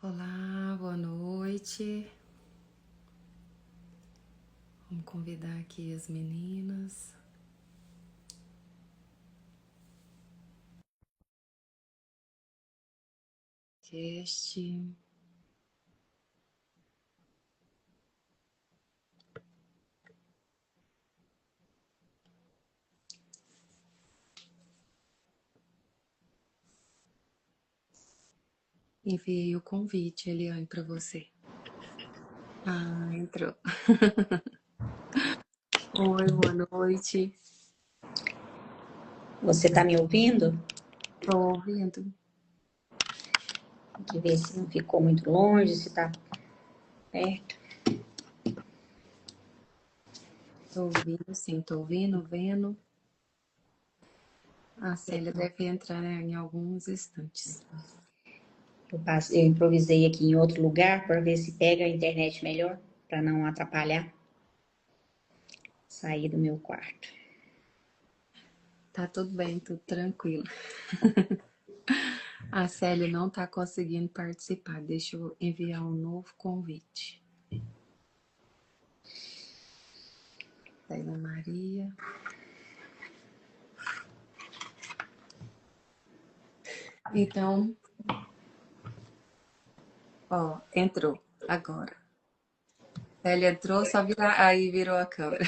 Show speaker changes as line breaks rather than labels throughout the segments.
Olá, boa noite. Vamos convidar aqui as meninas. Cast. Enviei o convite, Eliane, para você. Ah, entrou. Oi, boa noite.
Você está me ouvindo?
Estou ouvindo.
Tem que ver se não ficou muito longe, se está perto.
Estou ouvindo, sim, estou ouvindo, vendo. A Célia deve entrar, né, em alguns instantes.
Eu improvisei aqui em outro lugar para ver se pega a internet melhor, para não atrapalhar. Sair do meu quarto.
Tá tudo bem, tudo tranquilo. A Célia não está conseguindo participar. Deixa eu enviar um novo convite. Célia Maria. Então, ó, entrou agora. Célia entrou, só virar, aí virou a câmera.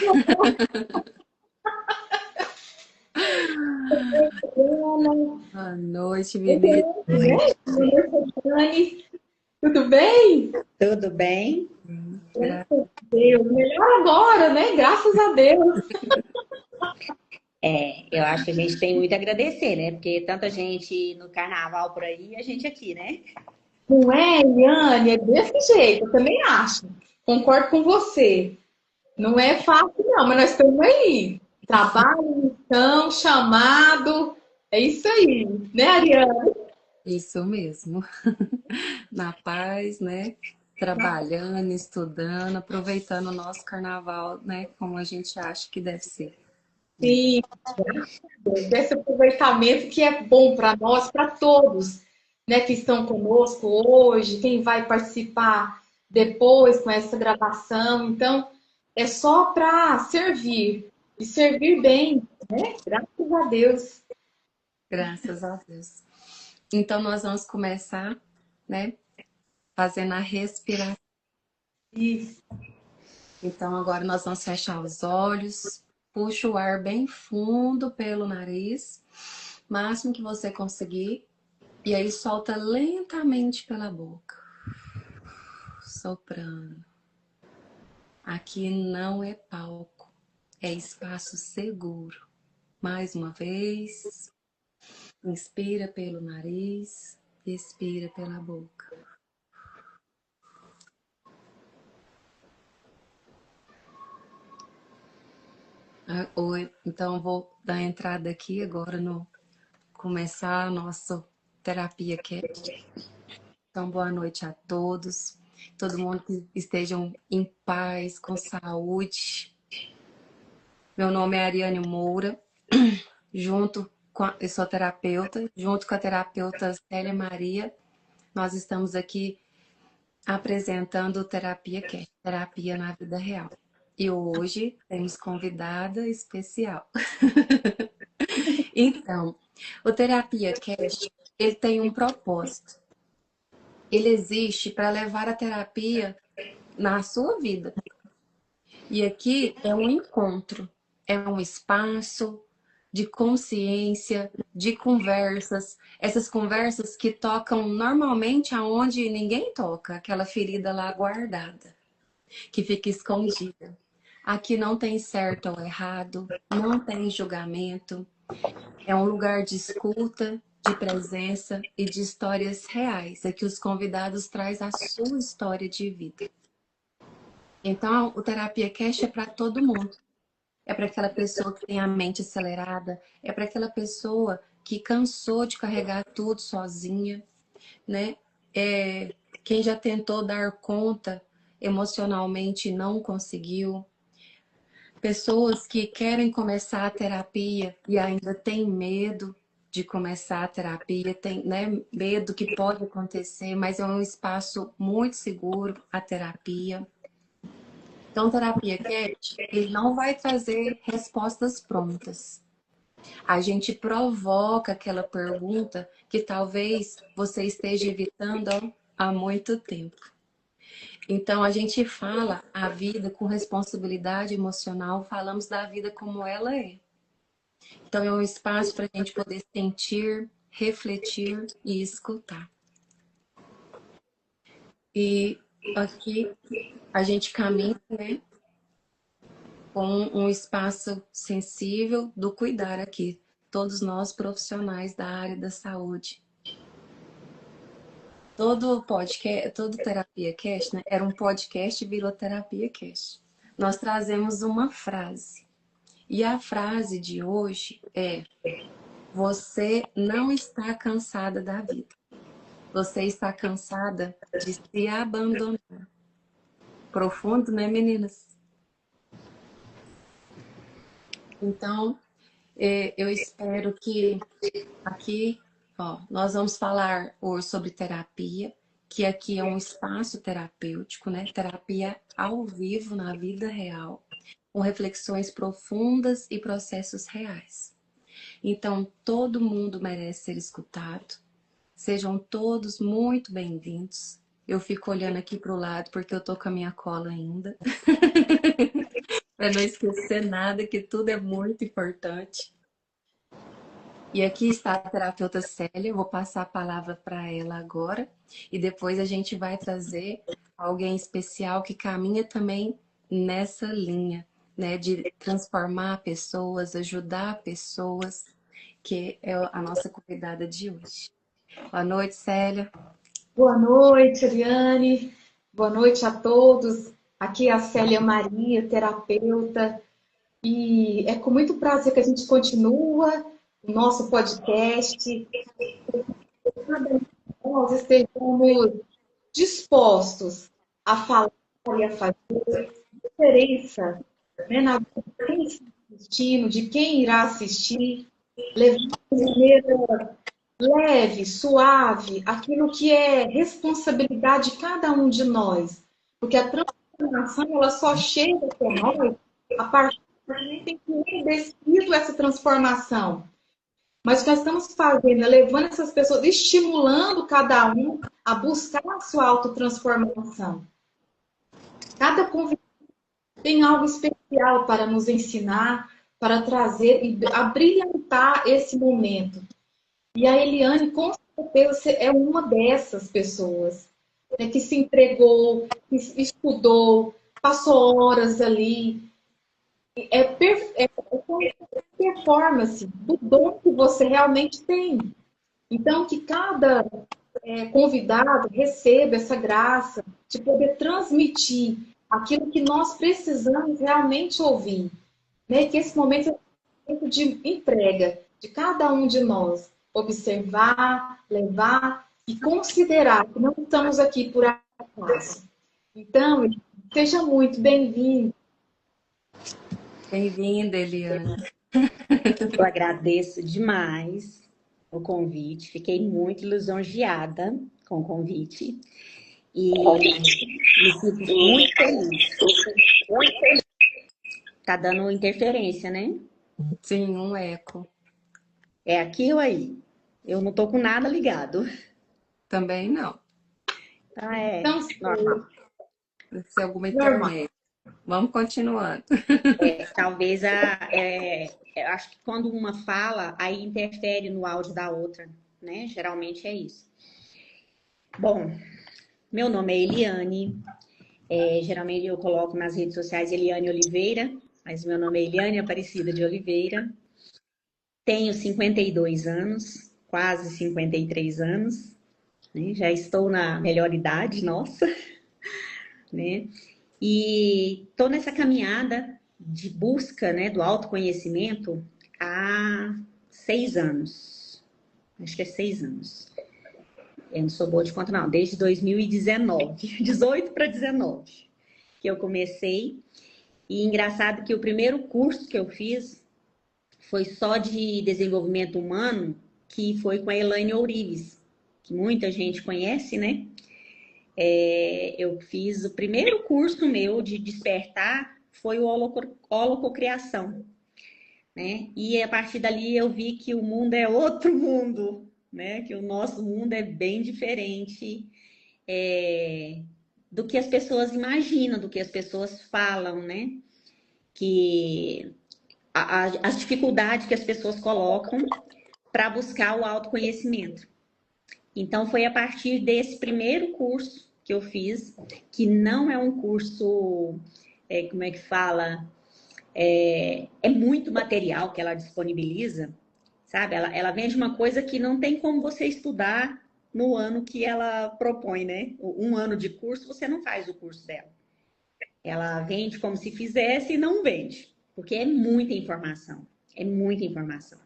Boa noite, menina.
Tudo bem?
Tudo bem?
Deus, melhor agora, né? Graças a Deus.
Eu acho que a gente tem muito a agradecer, né? Porque tanta gente no carnaval por aí e a gente aqui, né?
Não é, Eliane? É desse jeito, eu também acho. Concordo com você. Não é fácil, não, mas nós estamos aí. Trabalho, missão, chamado. É isso aí, né, Ariane?
Isso mesmo. Na paz, né? Trabalhando, estudando, aproveitando o nosso carnaval, né? Como a gente acha que deve ser.
Sim, desse aproveitamento que é bom para nós, para todos, né, que estão conosco hoje, quem vai participar depois com essa gravação. Então, é só para servir e servir bem, né? Graças a Deus.
Graças a Deus. Então, nós vamos começar, né? Fazendo a respiração.
Isso.
Então, agora nós vamos fechar os olhos. Puxa o ar bem fundo pelo nariz, máximo que você conseguir. E aí solta lentamente pela boca, soprando. Aqui não é palco, é espaço seguro. Mais uma vez, inspira pelo nariz, expira pela boca. Então, vou dar entrada aqui agora no começar a nossa terapia cast. Então, boa noite a todos. Todo mundo que estejam em paz, com saúde. Meu nome é Ariane Moura, eu sou terapeuta, junto com a terapeuta Célia Maria, nós estamos aqui apresentando Terapia Cast, Terapia na Vida Real. E hoje temos convidada especial. Então, o Terapia Cast, ele tem um propósito. Ele existe para levar a terapia na sua vida. E aqui é um encontro, é um espaço de consciência, de conversas, essas conversas que tocam normalmente aonde ninguém toca, aquela ferida lá guardada, que fica escondida. Aqui não tem certo ou errado, não tem julgamento, é um lugar de escuta, de presença e de histórias reais. Aqui os convidados trazem a sua história de vida. Então, o Terapia Cash é para todo mundo. É para aquela pessoa que tem a mente acelerada, é para aquela pessoa que cansou de carregar tudo sozinha, né? Quem já tentou dar conta emocionalmente e não conseguiu. Pessoas que querem começar a terapia e ainda têm medo, de começar a terapia, tem, né, medo do que pode acontecer, mas é um espaço muito seguro, a terapia. Então, terapia CAT, ele não vai trazer respostas prontas. A gente provoca aquela pergunta que talvez você esteja evitando há muito tempo. Então, a gente fala a vida com responsabilidade emocional, falamos da vida como ela é. Então, é um espaço para a gente poder sentir, refletir e escutar. E aqui a gente caminha, né, com um espaço sensível do cuidar aqui. Todos nós profissionais da área da saúde. Todo podcast, todo Terapia Cast, né, era um podcast Vila Terapia Cast. Nós trazemos uma frase. E a frase de hoje é: você não está cansada da vida. Você está cansada de se abandonar. Profundo, né, meninas? Então, eu espero que aqui, ó, nós vamos falar hoje sobre terapia, que aqui é um espaço terapêutico, né? Terapia ao vivo, na vida real, com reflexões profundas e processos reais. Então, todo mundo merece ser escutado. Sejam todos muito bem-vindos. Eu fico olhando aqui para o lado porque eu tô com a minha cola ainda. Para não esquecer nada, que tudo é muito importante. E aqui está a terapeuta Célia, eu vou passar a palavra para ela agora. E depois a gente vai trazer alguém especial que caminha também nessa linha, né? De transformar pessoas, ajudar pessoas, que é a nossa convidada de hoje. Boa noite, Célia.
Boa noite, Eliane. Boa noite a todos. Aqui é a Célia Maria, terapeuta. E é com muito prazer que a gente continua o nosso podcast. Cada um de nós estejamos dispostos a falar e a fazer diferença, né, na vida de quem está assistindo, de quem irá assistir, levando de maneira leve, suave, aquilo que é responsabilidade de cada um de nós. Porque a transformação, ela só chega até nós a partir do momento em que é descrito essa transformação. Mas o que nós estamos fazendo é levando essas pessoas, estimulando cada um a buscar a sua autotransformação. Cada convidado tem algo especial para nos ensinar, para trazer e abrilhantar esse momento. E a Eliane, com certeza, é uma dessas pessoas, né, que se entregou, que estudou, passou horas ali. É performance do dom que você realmente tem. Então, que cada convidado receba essa graça de poder transmitir aquilo que nós precisamos realmente ouvir. Né? Que esse momento é um momento de entrega de cada um de nós. Observar, levar e considerar que não estamos aqui por acaso. Então, seja muito bem-vindo.
Bem-vinda, Eliane.
Eu agradeço demais o convite, fiquei muito lisonjeada com o convite e me sinto muito feliz. Tá dando interferência, né?
Sim, um eco.
É aqui ou aí? Eu não tô com nada ligado.
Também não.
Tá, é
Então,
normal.
Deve ser alguma
normal.
internet. Vamos continuando.
Talvez eu acho que quando uma fala, aí interfere no áudio da outra, né? Geralmente é isso. Bom, meu nome é Eliane. Geralmente eu coloco nas redes sociais Eliane Oliveira, mas meu nome é Eliane Aparecida de Oliveira. Tenho 52 anos, quase 53 anos, né? Já estou na melhor idade, nossa, né? E estou nessa caminhada de busca, né, do autoconhecimento há 6 anos. Acho que é 6 anos. Eu não sou boa de conta, não. Desde 2019, 18 para 19, que eu comecei. E engraçado que o primeiro curso que eu fiz foi só de desenvolvimento humano, que foi com a Elaine Ourives, que muita gente conhece, né? Eu fiz o primeiro curso meu de despertar, foi o holococriação, né? E a partir dali eu vi que o mundo é outro mundo, né? Que o nosso mundo é bem diferente do que as pessoas imaginam, do que as pessoas falam, né? Que as dificuldades que as pessoas colocam para buscar o autoconhecimento. Então, foi a partir desse primeiro curso que eu fiz, que não é um curso, como é que fala? É muito material que ela disponibiliza, sabe? Ela vende uma coisa que não tem como você estudar no ano que ela propõe, né? Um ano de curso, você não faz o curso dela. Ela vende como se fizesse e não vende, porque é muita informação. É muita informação.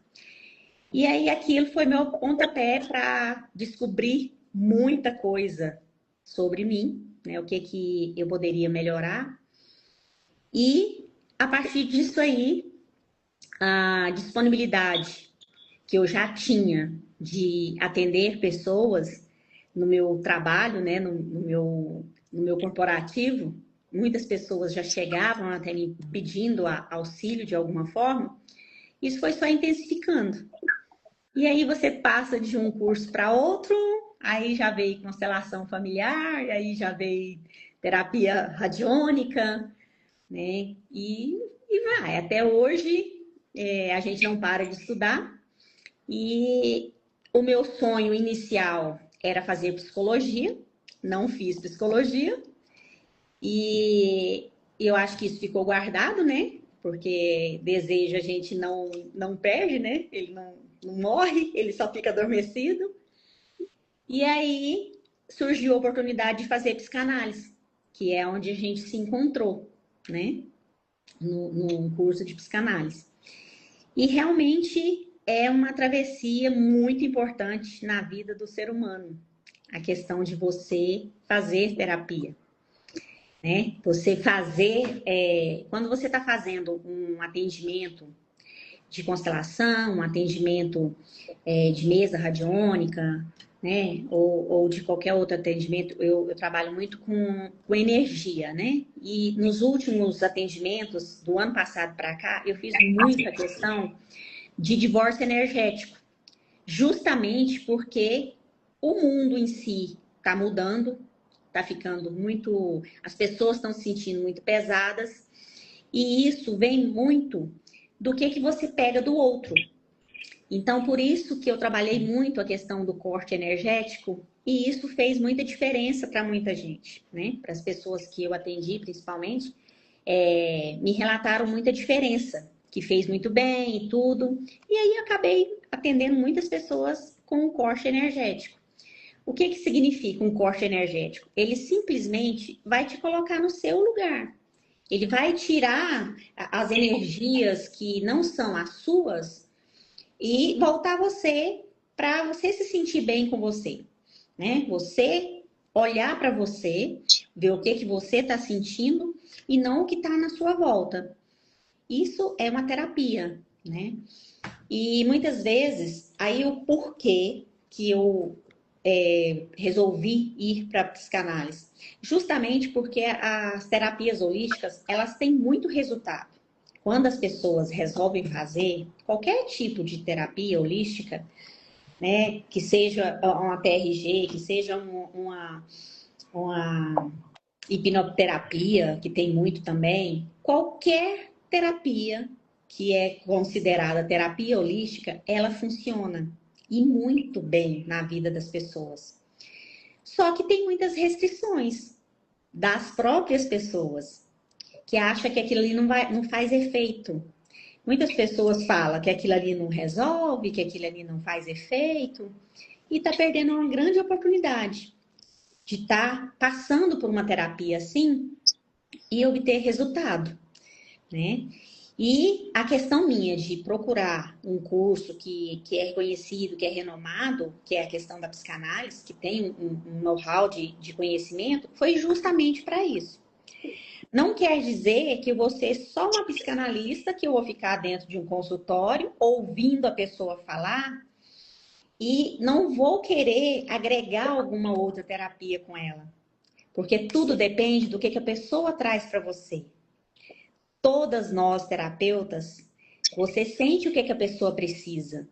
E aí aquilo foi meu pontapé para descobrir muita coisa sobre mim, né? O que eu poderia melhorar. E a partir disso aí, a disponibilidade que eu já tinha de atender pessoas no meu trabalho, né? No meu corporativo, muitas pessoas já chegavam até me pedindo auxílio de alguma forma. Isso foi só intensificando. E aí você passa de um curso para outro, aí já veio constelação familiar, aí já veio terapia radiônica, né? E vai. Até hoje a gente não para de estudar. E o meu sonho inicial era fazer psicologia, não fiz psicologia. E eu acho que isso ficou guardado, né? Porque desejo a gente não perde, né? Ele não morre, ele só fica adormecido. E aí surgiu a oportunidade de fazer psicanálise, que é onde a gente se encontrou, né? No curso de psicanálise. E realmente é uma travessia muito importante na vida do ser humano, a questão de você fazer terapia. Né? Você fazer, quando você está fazendo um atendimento de constelação, um atendimento de mesa radiônica, né? Ou de qualquer outro atendimento, eu trabalho muito com energia, né? E nos últimos atendimentos do ano passado para cá, eu fiz muita questão de divórcio energético, justamente porque o mundo em si está mudando, está ficando muito, as pessoas estão se sentindo muito pesadas, e isso vem muito do que você pega do outro. Então, por isso que eu trabalhei muito a questão do corte energético, e isso fez muita diferença para muita gente, né? Para as pessoas que eu atendi, principalmente, me relataram muita diferença, que fez muito bem e tudo. E aí acabei atendendo muitas pessoas com o corte energético. O que significa um corte energético? Ele simplesmente vai te colocar no seu lugar. Ele vai tirar as energias que não são as suas e voltar você para você se sentir bem com você, né? Você olhar para você, ver o que você está sentindo e não o que está na sua volta. Isso é uma terapia, né? E muitas vezes, aí o porquê que eu resolvi ir para a psicanálise. Justamente porque as terapias holísticas, elas têm muito resultado. Quando as pessoas resolvem fazer qualquer tipo de terapia holística, né, que seja uma TRG, que seja uma hipnoterapia, que tem muito também, qualquer terapia que é considerada terapia holística, ela funciona. E muito bem na vida das pessoas. Só que tem muitas restrições das próprias pessoas, que acham que aquilo ali não faz efeito. Muitas pessoas falam que aquilo ali não resolve, que aquilo ali não faz efeito, e está perdendo uma grande oportunidade de estar passando por uma terapia assim e obter resultado, né? E a questão minha de procurar um curso que é reconhecido, que é renomado, que é a questão da psicanálise, que tem um know-how de conhecimento, foi justamente para isso. Não quer dizer que eu vou ser só uma psicanalista, que eu vou ficar dentro de um consultório, ouvindo a pessoa falar e não vou querer agregar alguma outra terapia com ela. Porque tudo depende do que a pessoa traz para você. Todas nós, terapeutas, você sente o que a pessoa precisa,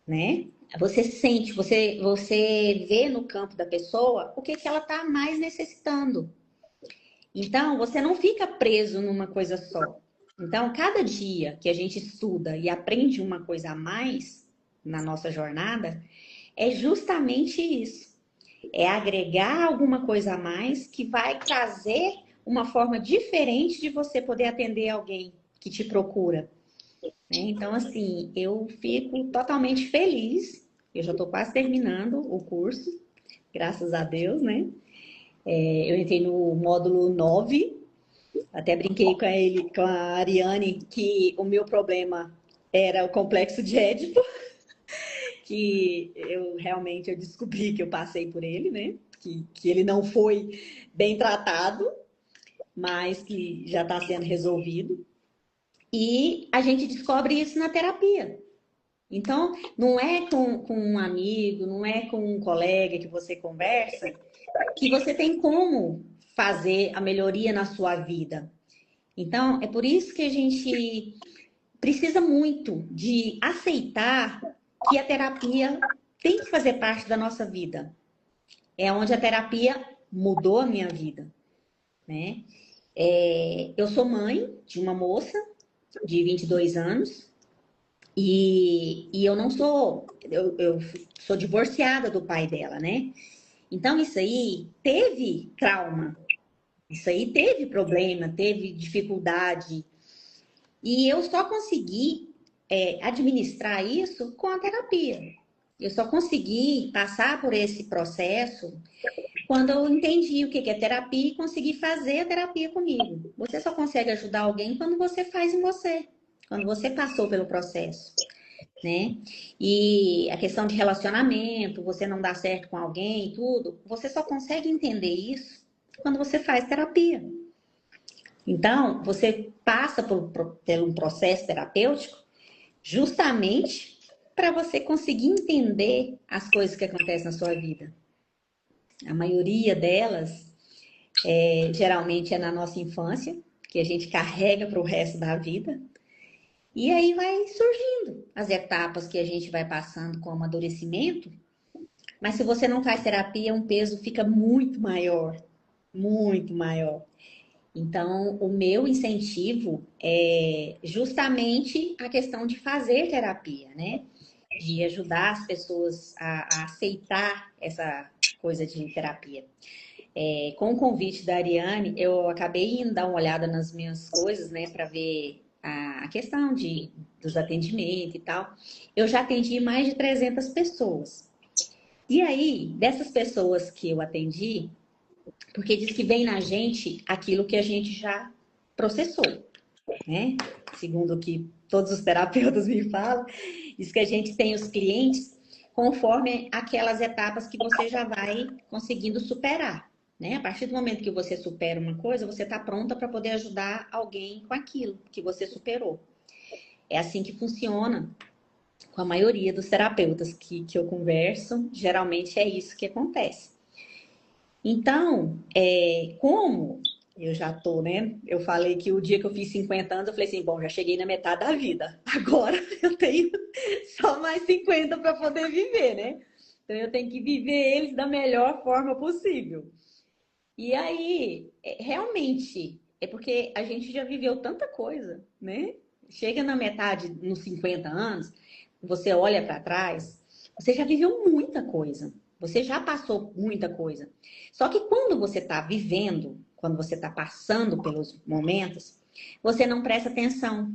né? Você sente, você vê no campo da pessoa o que ela está mais necessitando. Então, você não fica preso numa coisa só. Então, cada dia que a gente estuda e aprende uma coisa a mais na nossa jornada, é justamente isso. É agregar alguma coisa a mais que vai trazer uma forma diferente de você poder atender alguém que te procura. Então, assim, eu fico totalmente feliz. Eu já estou quase terminando o curso, graças a Deus, né? Eu entrei no módulo 9. Até brinquei com a Ariane, que o meu problema era o complexo de Édipo, que eu descobri que eu passei por ele, né? Que ele não foi bem tratado, mas que já está sendo resolvido. E a gente descobre isso na terapia. Então, não é com um amigo, não é com um colega que você conversa, que você tem como fazer a melhoria na sua vida. Então, é por isso que a gente precisa muito de aceitar que a terapia tem que fazer parte da nossa vida. É onde a terapia mudou a minha vida, né? Eu sou mãe de uma moça de 22 anos e eu não sou... Eu sou divorciada do pai dela, né? Então, isso aí teve trauma. Isso aí teve problema, teve dificuldade. E eu só consegui administrar isso com a terapia. Eu só consegui passar por esse processo quando eu entendi o que é terapia e consegui fazer a terapia comigo. Você só consegue ajudar alguém quando você faz em você, quando você passou pelo processo, né? E a questão de relacionamento, você não dá certo com alguém e tudo, você só consegue entender isso quando você faz terapia. Então, você passa por um processo terapêutico justamente para você conseguir entender as coisas que acontecem na sua vida. A maioria delas, geralmente, é na nossa infância, que a gente carrega para o resto da vida. E aí vai surgindo as etapas que a gente vai passando com o amadurecimento. Mas se você não faz terapia, um peso fica muito maior. Muito maior. Então, o meu incentivo é justamente a questão de fazer terapia, né? De ajudar as pessoas a aceitar essa coisa de terapia. Com o convite da Ariane, eu acabei indo dar uma olhada nas minhas coisas, né? Para ver a questão dos atendimentos e tal. Eu já atendi mais de 300 pessoas. E aí, dessas pessoas que eu atendi, porque diz que vem na gente aquilo que a gente já processou, né? Segundo o que todos os terapeutas me falam, diz que a gente tem os clientes conforme aquelas etapas que você já vai conseguindo superar, né? A partir do momento que você supera uma coisa, você está pronta para poder ajudar alguém com aquilo que você superou. É assim que funciona com a maioria dos terapeutas que eu converso, geralmente é isso que acontece. Então, como eu já tô, né? Eu falei que o dia que eu fiz 50 anos, eu falei assim, bom, já cheguei na metade da vida. Agora eu tenho só mais 50 para poder viver, né? Então eu tenho que viver eles da melhor forma possível. E aí, realmente, é porque a gente já viveu tanta coisa, né? Chega na metade, nos 50 anos, você olha para trás, você já viveu muita coisa. Você já passou muita coisa. Só que quando você está vivendo, quando você está passando pelos momentos, você não presta atenção.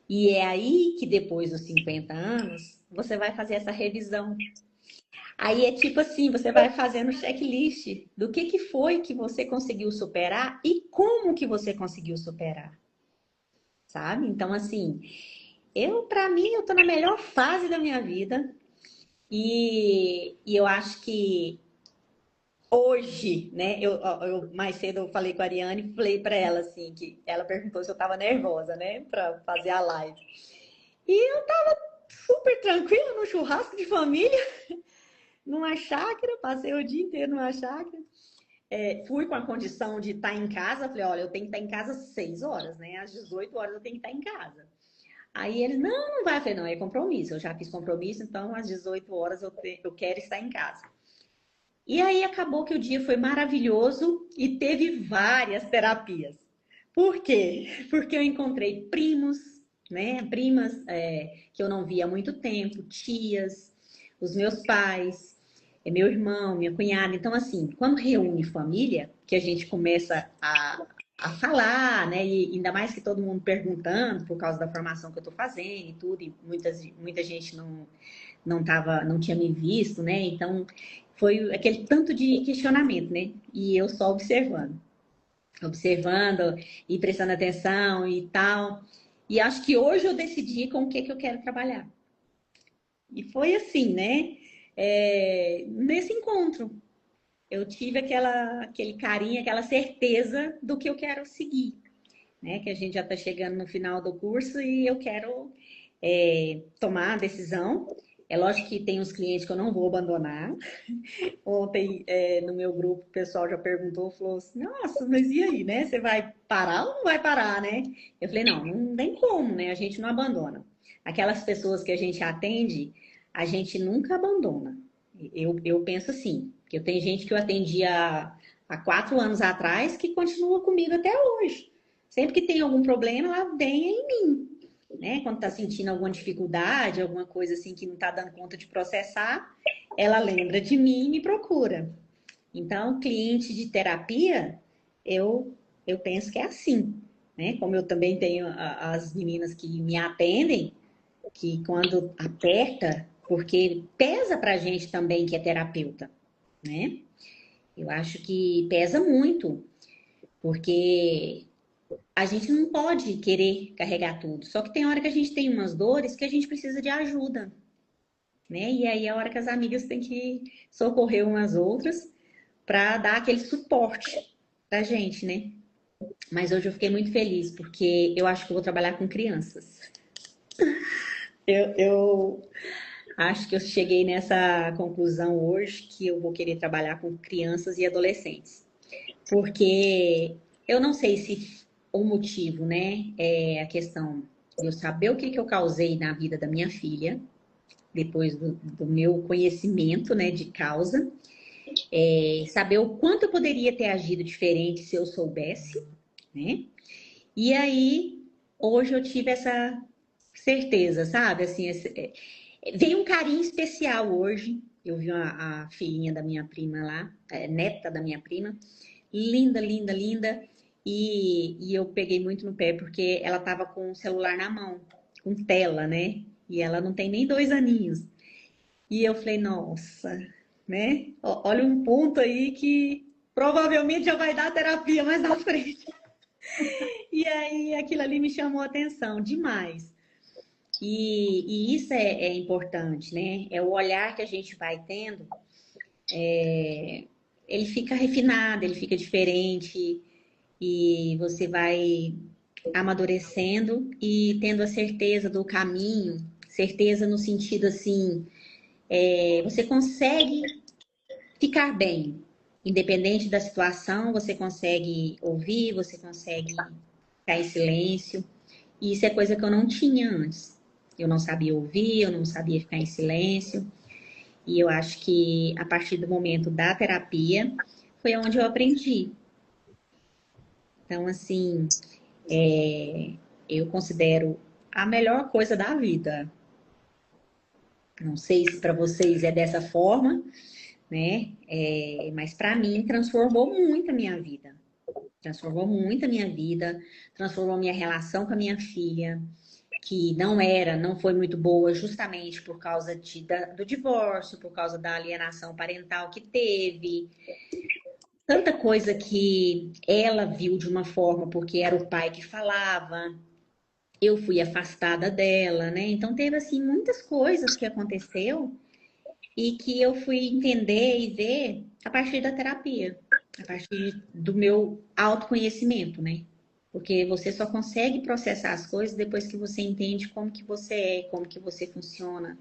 E é aí que depois dos 50 anos, você vai fazer essa revisão. Aí é tipo assim, você vai fazendo checklist do que foi que você conseguiu superar e como que você conseguiu superar. Sabe? Então, assim, para mim, eu tô na melhor fase da minha vida. E eu acho que hoje, né? Mais cedo eu falei com a Ariane, falei para ela assim, que ela perguntou se eu tava nervosa, né? Para fazer a live. E eu tava super tranquila no churrasco de família, numa chácara, passei o dia inteiro numa chácara. Fui com a condição de estar em casa, falei, olha, eu tenho que estar em casa às 6 horas, né? Às 18 horas eu tenho que estar em casa. Aí ele, não vai. Eu falei, não, é compromisso, eu já fiz compromisso, então às 18 horas eu quero estar em casa. E aí acabou que o dia foi maravilhoso e teve várias terapias. Por quê? Porque eu encontrei primos, né? Primas que eu não via há muito tempo, tias, os meus pais, meu irmão, minha cunhada. Então, assim, quando reúne família, que a gente começa a falar, né? E ainda mais que todo mundo perguntando por causa da formação que eu tô fazendo e tudo, e muita gente não tinha me visto, né? Então, foi aquele tanto de questionamento, né? E eu só observando e prestando atenção e tal. E acho que hoje eu decidi com o que eu quero trabalhar. E foi assim, né? Nesse encontro, eu tive aquele carinho, aquela certeza do que eu quero seguir, né? Que a gente já está chegando no final do curso e eu quero tomar a decisão. É lógico que tem uns clientes que eu não vou abandonar. Ontem, no meu grupo, o pessoal já perguntou, falou assim, nossa, mas e aí, né? Você vai parar ou não vai parar, né? Eu falei, não tem como, né? A gente não abandona. Aquelas pessoas que a gente atende, a gente nunca abandona. Eu penso assim, que eu tenho gente que eu atendi há 4 anos atrás que continua comigo até hoje. Sempre que tem algum problema, ela vem em mim, né? Quando tá sentindo alguma dificuldade, alguma coisa assim que não tá dando conta de processar, ela lembra de mim e me procura. Então, cliente de terapia, eu penso que é assim, né? Como eu também tenho as meninas que me atendem, que quando aperta, porque pesa pra gente também que é terapeuta, né? Eu acho que pesa muito, porque a gente não pode querer carregar tudo. Só que tem hora que a gente tem umas dores que a gente precisa de ajuda, né? E aí é a hora que as amigas têm que socorrer umas outras para dar aquele suporte pra gente, né? Mas hoje eu fiquei muito feliz porque eu acho que eu vou trabalhar com crianças. Eu acho que eu cheguei nessa conclusão hoje que eu vou querer trabalhar com crianças e adolescentes. Porque eu não sei se o motivo, né, é a questão de eu saber o que eu causei na vida da minha filha, depois do meu conhecimento, né, de causa, saber o quanto eu poderia ter agido diferente se eu soubesse, né? E aí, hoje eu tive essa certeza, sabe? Assim, veio um carinho especial hoje. Eu vi a filhinha da minha prima lá, neta da minha prima, linda, linda, linda. E eu peguei muito no pé porque ela tava com o celular na mão, com tela, né? E ela não tem nem 2 aninhos. E eu falei, nossa, né? Olha um ponto aí que provavelmente já vai dar terapia mais na frente. E aí aquilo ali me chamou a atenção demais. E isso é importante, né? É o olhar que a gente vai tendo, ele fica refinado, ele fica diferente, e você vai amadurecendo e tendo a certeza do caminho, certeza no sentido assim, você consegue ficar bem, independente da situação, você consegue ouvir, você consegue ficar em silêncio. E isso é coisa que eu não tinha antes. Eu não sabia ouvir, eu não sabia ficar em silêncio. E eu acho que a partir do momento da terapia foi onde eu aprendi. Então, assim, eu considero a melhor coisa da vida. Não sei se para vocês é dessa forma, né? Mas para mim transformou muito a minha vida. Transformou muito a minha vida, transformou minha relação com a minha filha, que não foi muito boa justamente por causa do divórcio, por causa da alienação parental que teve. Tanta coisa que ela viu de uma forma porque era o pai que falava, eu fui afastada dela, né? Então teve assim muitas coisas que aconteceu e que eu fui entender e ver a partir da terapia, a partir do meu autoconhecimento, né? Porque você só consegue processar as coisas depois que você entende como que você é, como que você funciona,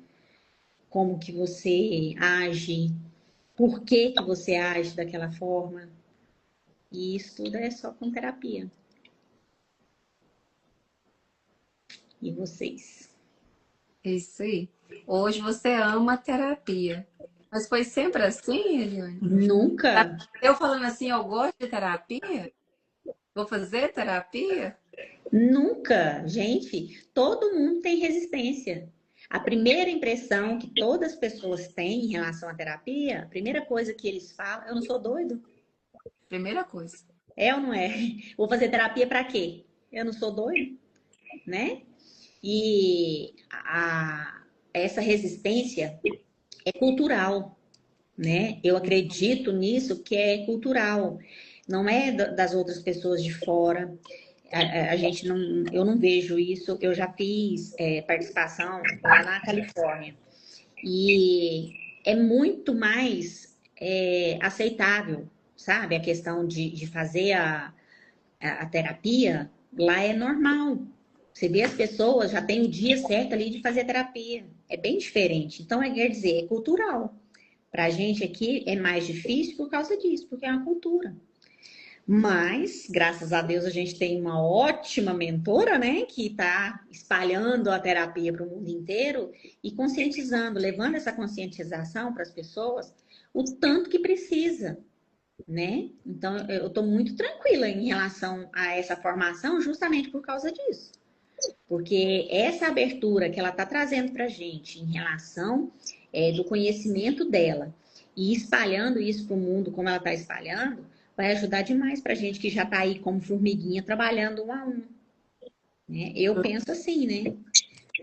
como que você age, por que que você age daquela forma. E isso tudo é só com terapia. E vocês?
É isso aí. Hoje você ama a terapia. Mas foi sempre assim, Eliane?
Nunca,
Eu falando assim, eu gosto de terapia? Vou fazer terapia?
nunca. Gente, todo mundo tem resistência. A primeira impressão que todas as pessoas têm em relação à terapia, a primeira coisa que eles falam, eu não sou doido.
Primeira coisa.
É ou não é? Vou fazer terapia para quê? Eu não sou doido, né? E essa resistência é cultural, né? Eu acredito nisso que é cultural, não é das outras pessoas de fora. A gente não, eu não vejo isso. Eu já fiz participação lá na Califórnia e é muito mais aceitável, sabe? A questão de fazer a terapia lá é normal. Você vê as pessoas já tem o dia certo ali de fazer terapia. É bem diferente. Então, quer dizer, é cultural. Para a gente aqui é mais difícil por causa disso, porque é uma cultura. Mas, graças a Deus, a gente tem uma ótima mentora, né? Que está espalhando a terapia para o mundo inteiro e conscientizando, levando essa conscientização para as pessoas o tanto que precisa, né? Então, eu estou muito tranquila em relação a essa formação, justamente por causa disso. Porque essa abertura que ela está trazendo para a gente em relação do conhecimento dela e espalhando isso para o mundo como ela está espalhando, vai ajudar demais para a gente que já está aí como formiguinha trabalhando um a um. Né? Eu penso assim, né?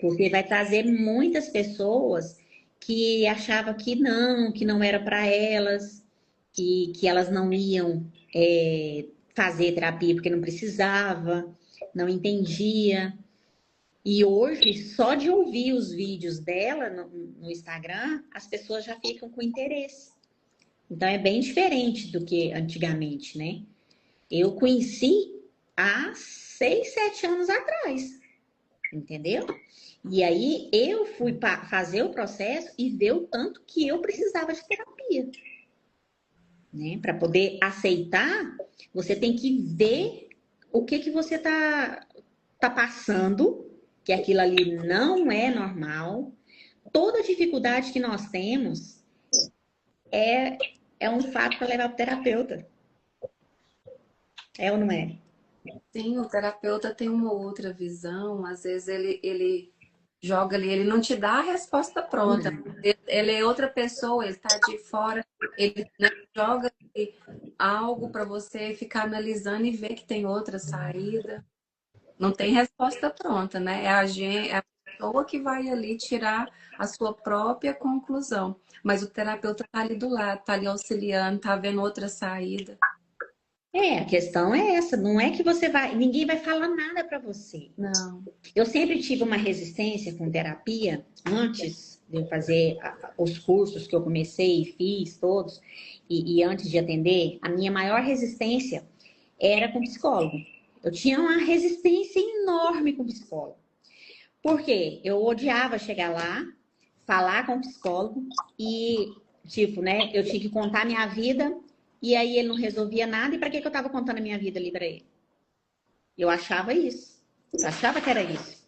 Porque vai trazer muitas pessoas que achavam que não era para elas, que elas não iam fazer terapia porque não precisava, não entendia. E hoje, só de ouvir os vídeos dela no Instagram, as pessoas já ficam com interesse. Então é bem diferente do que antigamente, né? Eu conheci há 6, 7 anos atrás, entendeu? E aí eu fui fazer o processo e ver o tanto que eu precisava de terapia, né? Para poder aceitar, você tem que ver o que você tá passando, que aquilo ali não é normal. Toda dificuldade que nós temos é um fato para levar para o terapeuta. É ou não é?
Sim, o terapeuta tem uma outra visão. Às vezes ele joga ali, ele não te dá a resposta pronta. Ele é outra pessoa, ele está de fora, ele, né, joga ali algo para você ficar analisando e ver que tem outra saída. Não tem resposta pronta, né? É a pessoa que vai ali tirar a sua própria conclusão. Mas o terapeuta está ali do lado, está ali auxiliando, está vendo outra saída.
A questão é essa, não é que ninguém vai falar nada para você.
Não.
Eu sempre tive uma resistência com terapia antes de eu fazer os cursos que eu comecei e fiz todos, e antes de atender, a minha maior resistência era com psicólogo. Eu tinha uma resistência enorme com psicólogo. Por quê? Eu odiava chegar lá, falar com o psicólogo e, tipo, né, eu tinha que contar a minha vida e aí ele não resolvia nada. E para que eu estava contando a minha vida ali para ele? Eu achava isso. Eu achava que era isso.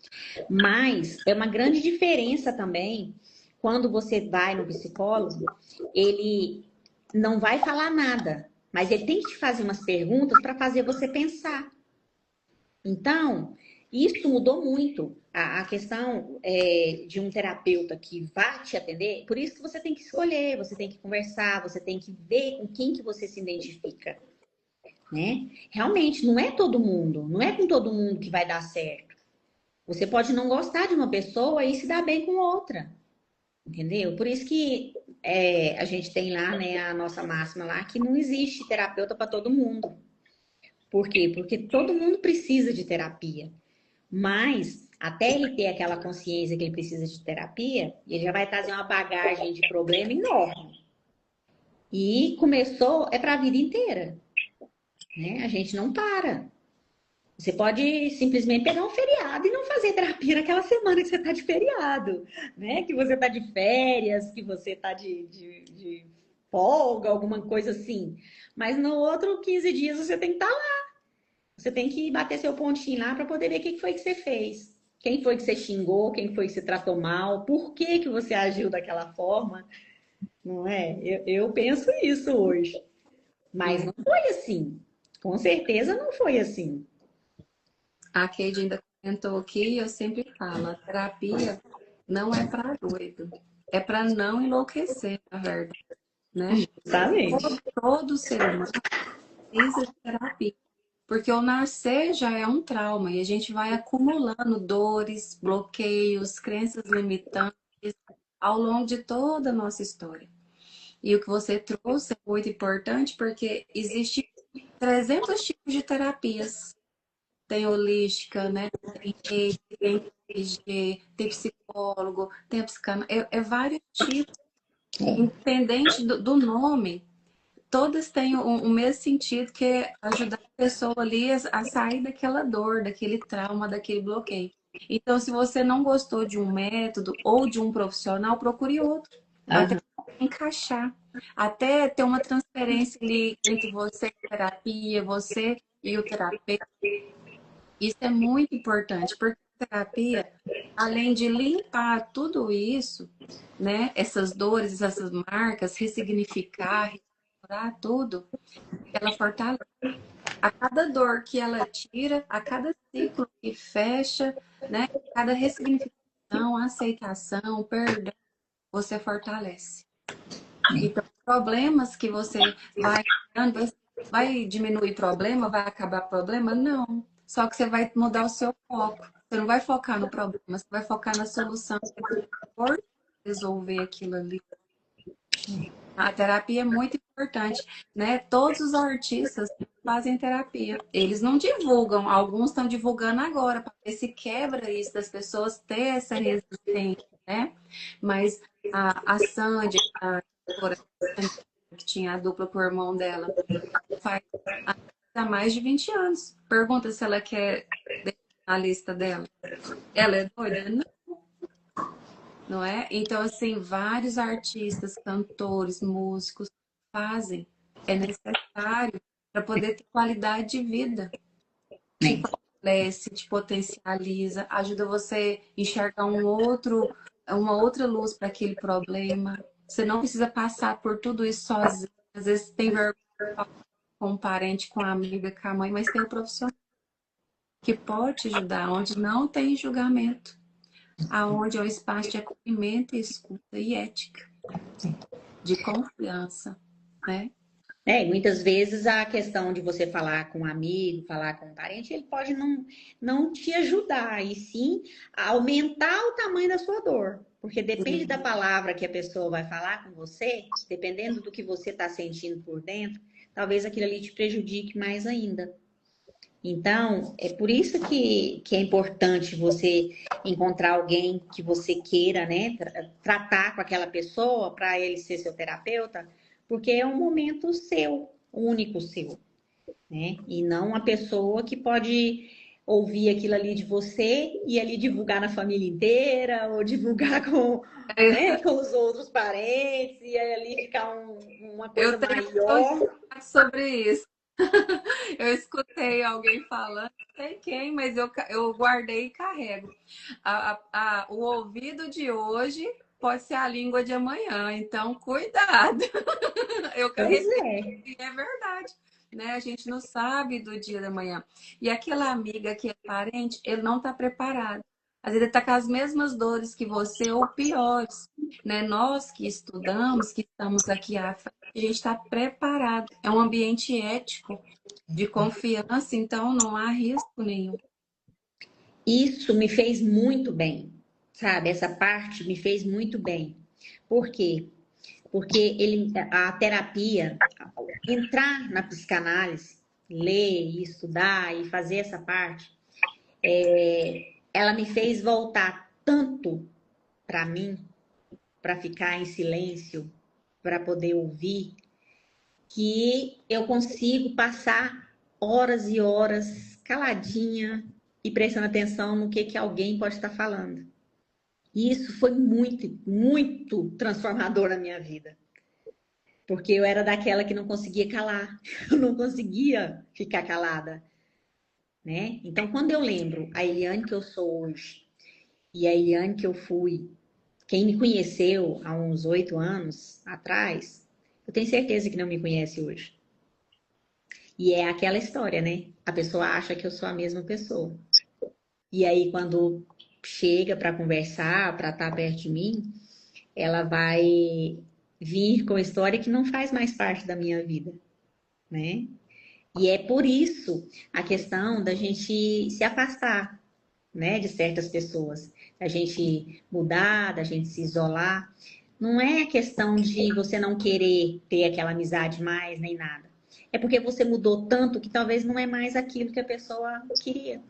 Mas é uma grande diferença também quando você vai no psicólogo, ele não vai falar nada, mas ele tem que te fazer umas perguntas para fazer você pensar. Então, isso mudou muito. A questão de um terapeuta que vai te atender, por isso que você tem que escolher, você tem que conversar, você tem que ver com quem que você se identifica, né? Realmente, não é todo mundo, não é com todo mundo que vai dar certo. Você pode não gostar de uma pessoa e se dar bem com outra, entendeu? Por isso que a gente tem lá, né, a nossa máxima lá, que não existe terapeuta para todo mundo. Por quê? Porque todo mundo precisa de terapia. Mas, até ele ter aquela consciência que ele precisa de terapia, ele já vai trazer uma bagagem de problema enorme. E começou, é para a vida inteira. Né? A gente não para. Você pode simplesmente pegar um feriado e não fazer terapia naquela semana que você está de feriado, né? Que você está de férias, que você está de folga, alguma coisa assim. Mas no outro 15 dias você tem que estar lá. Você tem que bater seu pontinho lá para poder ver o que foi que você fez. Quem foi que você xingou, quem foi que você tratou mal, por que que você agiu daquela forma, não é? Eu penso isso hoje. Mas não foi assim. Com certeza não foi assim.
A Kate ainda comentou aqui, eu sempre falo, a terapia não é para doido, é para não enlouquecer, na verdade, né?
Justamente.
Todo ser humano precisa de terapia, porque o nascer já é um trauma e a gente vai acumulando dores, bloqueios, crenças limitantes ao longo de toda a nossa história. E o que você trouxe é muito importante porque existe 300 tipos de terapias. Tem holística, né? Tem reiki, tem TG, tem psicólogo, tem a psicanálise, vários tipos. Independente do nome, todas têm o mesmo sentido, que é ajudar a pessoa ali a sair daquela dor, daquele trauma, daquele bloqueio. Então, se você não gostou de um método ou de um profissional, procure outro, até
Aham.
encaixar, até ter uma transferência ali entre você e a terapia, você e o terapeuta. Isso é muito importante, porque a terapia, além de limpar tudo isso, né, essas dores, essas marcas, ressignificar, restaurar tudo, ela fortalece. A cada dor que ela tira, a cada ciclo que fecha, né, cada ressignificação, aceitação, perdão, você fortalece. Então, problemas que você vai, vai diminuir problema, vai acabar problema? Não. Só que você vai mudar o seu foco. Você não vai focar no problema, você vai focar na solução. Você vai resolver aquilo ali. A terapia é muito importante, né? Todos os artistas fazem terapia. Eles não divulgam, alguns estão divulgando agora para ver se quebra isso das pessoas ter essa resistência, né? Mas a Sandy, a cantora que tinha a dupla com o irmão dela, faz há mais de 20 anos. Pergunta se ela quer deixar na lista dela. Ela é doida? Não é? Então, assim, vários artistas, cantores, músicos fazem. É necessário para poder ter qualidade de vida. Te fortalece, te potencializa, ajuda você a enxergar uma outra luz para aquele problema. Você não precisa passar por tudo isso sozinho. Às vezes tem vergonha com um parente, com a amiga, com a mãe, mas tem um profissional que pode te ajudar, onde não tem julgamento, aonde é um espaço de acolhimento, escuta e ética, de confiança, né?
É, e muitas vezes a questão de você falar com um amigo, falar com um parente, ele pode não te ajudar, e sim aumentar o tamanho da sua dor. Porque depende da palavra que a pessoa vai falar com você, dependendo do que você está sentindo por dentro, talvez aquilo ali te prejudique mais ainda. Então, é por isso que é importante você encontrar alguém que você queira, né, tratar com aquela pessoa para ele ser seu terapeuta, porque é um momento seu, único seu, né? E não uma pessoa que pode ouvir aquilo ali de você e ali divulgar na família inteira ou divulgar com, né, com os outros parentes e aí ali ficar uma
Eu
coisa
tenho
maior.
sobre isso. Eu escutei alguém falando, não sei quem, mas eu guardei e carrego. O ouvido de hoje pode ser a língua de amanhã, então cuidado. Eu
Pois
carreguei
é.
e é verdade. Né? A gente não sabe do dia da manhã. E aquela amiga que é parente, ele não está preparado. Às vezes ele está com as mesmas dores que você ou piores. Né? Nós que estudamos, que estamos aqui à frente, a gente está preparado. É um ambiente ético, de confiança, então não há risco nenhum.
Isso me fez muito bem, sabe? Essa parte me fez muito bem. Por quê? Porque a terapia, entrar na psicanálise, ler e estudar e fazer essa parte, ela me fez voltar tanto para mim, para ficar em silêncio, para poder ouvir, que eu consigo passar horas e horas caladinha e prestando atenção no que alguém pode estar falando. E isso foi muito, muito transformador na minha vida. Porque eu era daquela que não conseguia calar. Eu não conseguia ficar calada, né? Então, quando eu lembro a Eliane que eu sou hoje e a Eliane que eu fui, quem me conheceu há uns 8 anos atrás, eu tenho certeza que não me conhece hoje. E é aquela história, né? A pessoa acha que eu sou a mesma pessoa. E aí, quando chega para conversar, para estar perto de mim, ela vai vir com a história que não faz mais parte da minha vida, né? E é por isso a questão da gente se afastar, né, de certas pessoas, da gente mudar, da gente se isolar. Não é questão de você não querer ter aquela amizade mais, nem nada. É porque você mudou tanto que talvez não é mais aquilo que a pessoa queria.